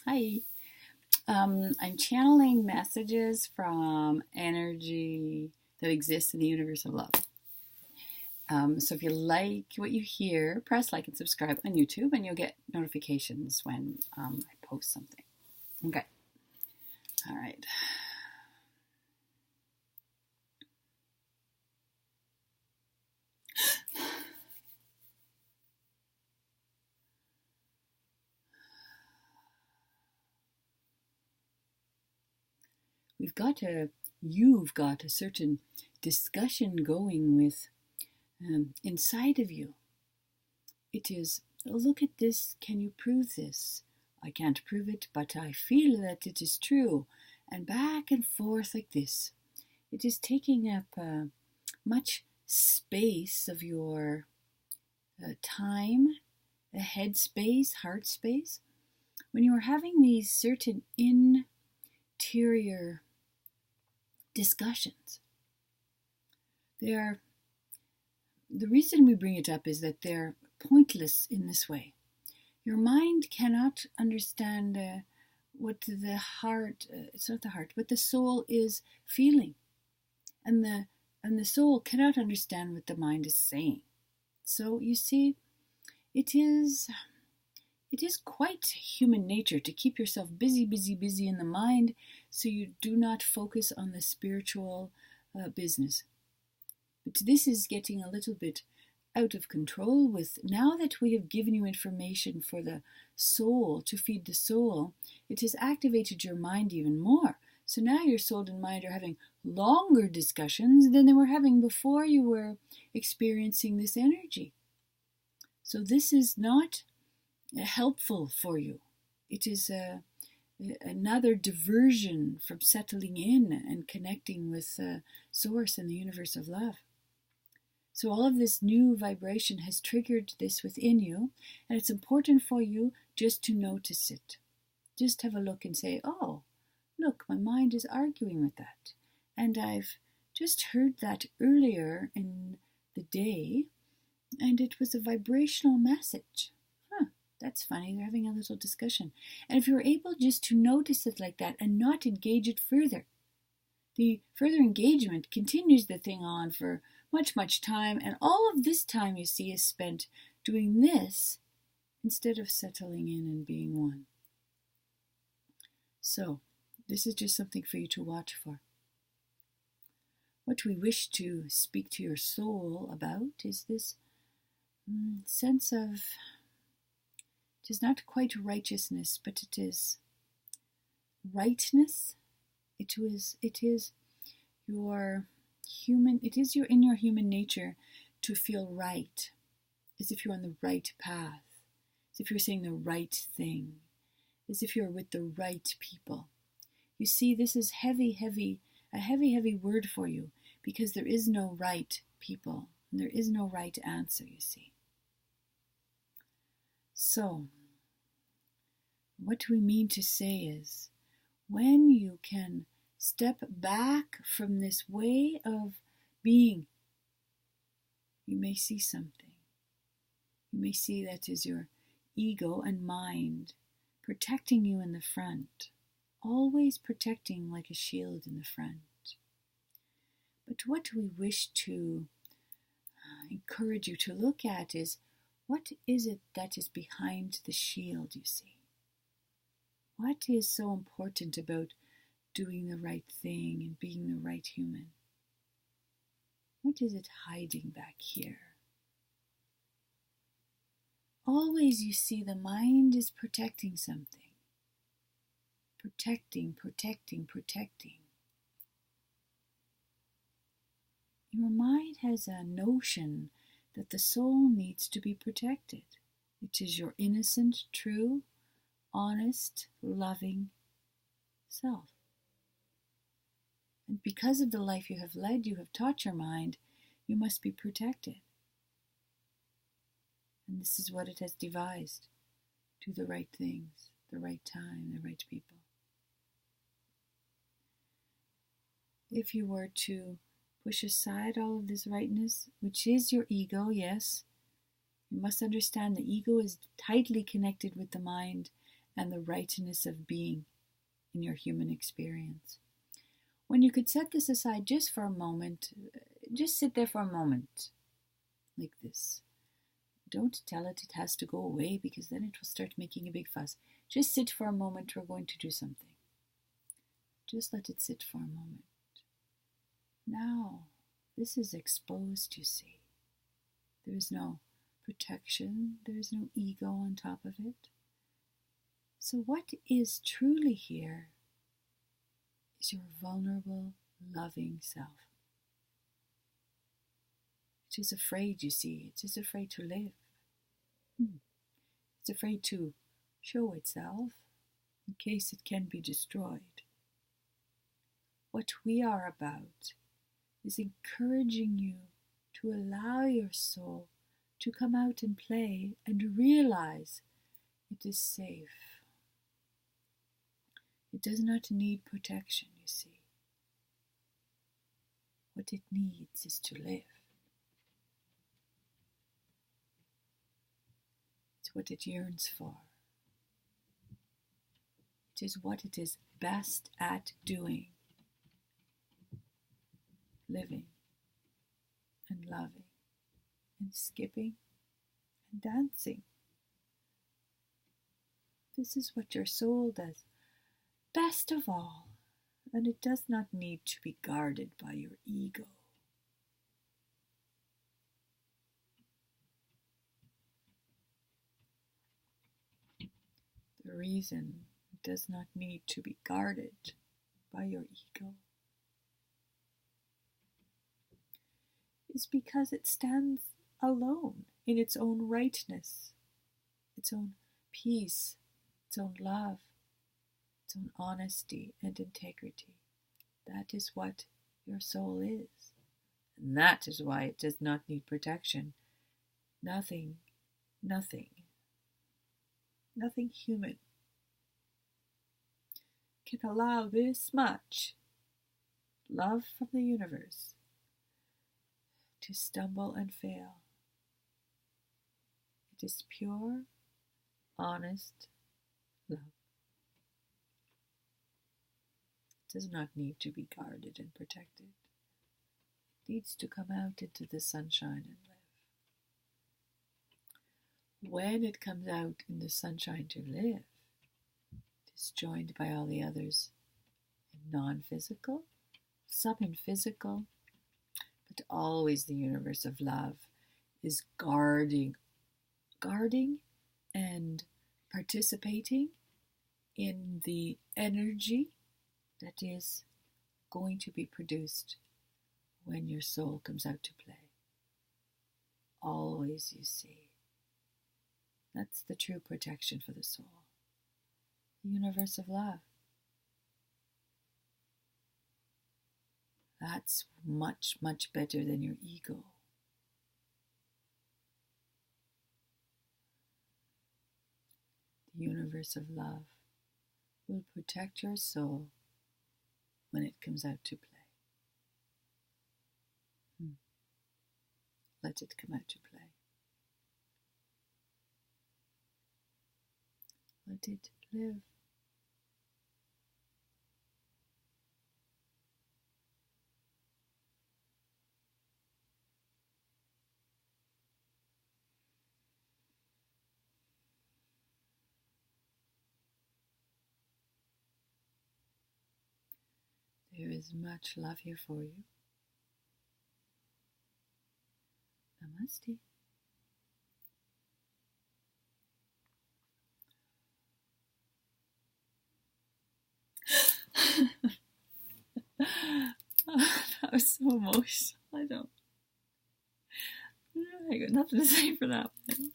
Hi. I'm channeling messages from energy that exists in the universe of love. So if you like what you hear, press like and subscribe on YouTube, and you'll get notifications when I post something. Okay. All right. You've got a certain discussion going with inside of you. It is, look at this, can you prove this? I can't prove it, but I feel that it is true. And back and forth like this. It is taking up much space of your time, head space, heart space. When you are having these certain interior discussions, the reason we bring it up is that they're pointless in this way. Your mind cannot understand what the heart, it's not the heart, what the soul is feeling. And the soul cannot understand what the mind is saying. So you see, it is quite human nature to keep yourself busy in the mind, so you do not focus on the spiritual business. But this is getting a little bit out of control with, now that we have given you information for the soul, to feed the soul, it has activated your mind even more. So now your soul and mind are having longer discussions than they were having before you were experiencing this energy. So this is not helpful for you. It is another diversion from settling in and connecting with Source and the universe of love. So all of this new vibration has triggered this within you, and it's important for you just to notice it. Just have a look and say, oh, look, my mind is arguing with that. And I've just heard that earlier in the day, and it was a vibrational message. That's funny, they're having a little discussion. And if you're able just to notice it like that and not engage it further, the further engagement continues the thing on for much time, and all of this time, you see, is spent doing this instead of settling in and being one. So this is just something for you to watch for. What we wish to speak to your soul about is this sense of, it is not quite righteousness, but it is rightness. It is your human, it is in your human nature to feel right, as if you're on the right path, as if you're saying the right thing, as if you're with the right people. You see, this is a heavy word for you, because there is no right people, and there is no right answer, you see. So, what we mean to say is, when you can step back from this way of being, you may see something. You may see that is your ego and mind protecting you in the front, always protecting like a shield in the front. But what we wish to encourage you to look at is, what is it that is behind the shield, you see? What is so important about doing the right thing and being the right human? What is it hiding back here? Always, you see, the mind is protecting something. Protecting. Your mind has a notion that the soul needs to be protected. It is your innocent, true, honest, loving self. And because of the life you have led, you have taught your mind, you must be protected. And this is what it has devised. Do the right things, the right time, the right people. If you were to push aside all of this rightness, which is your ego, yes, you must understand the ego is tightly connected with the mind, and the rightness of being in your human experience. When you could set this aside just for a moment, just sit there for a moment, like this. Don't tell it has to go away, because then it will start making a big fuss. Just sit for a moment. We're going to do something. Just let it sit for a moment. Now, this is exposed, you see. There is no protection. There is no ego on top of it. So what is truly here is your vulnerable, loving self. It is afraid, you see. It is afraid to live. It's afraid to show itself in case it can be destroyed. What we are about is encouraging you to allow your soul to come out and play and realize it is safe. It does not need protection, you see. What it needs is to live. It's what it yearns for. It is what it is best at doing. Living and loving and skipping and dancing. This is what your soul does best of all, and it does not need to be guarded by your ego. The reason it does not need to be guarded by your ego is because it stands alone in its own rightness, its own peace, its own love, its own honesty and integrity. That is what your soul is. And that is why it does not need protection. Nothing human can allow this much love from the universe to stumble and fail. It is pure, honest love. It does not need to be guarded and protected. It needs to come out into the sunshine and live. When it comes out in the sunshine to live, it is joined by all the others in non-physical, some in physical, but always the universe of love is guarding and participating in the energy that is going to be produced when your soul comes out to play. Always, you see. That's the true protection for the soul. The universe of love. That's much, much better than your ego. The universe of love will protect your soul when it comes out to play. Let it come out to play. Let it live. There is much love here for you. Namaste. That was so emotional. I got nothing to say for that one.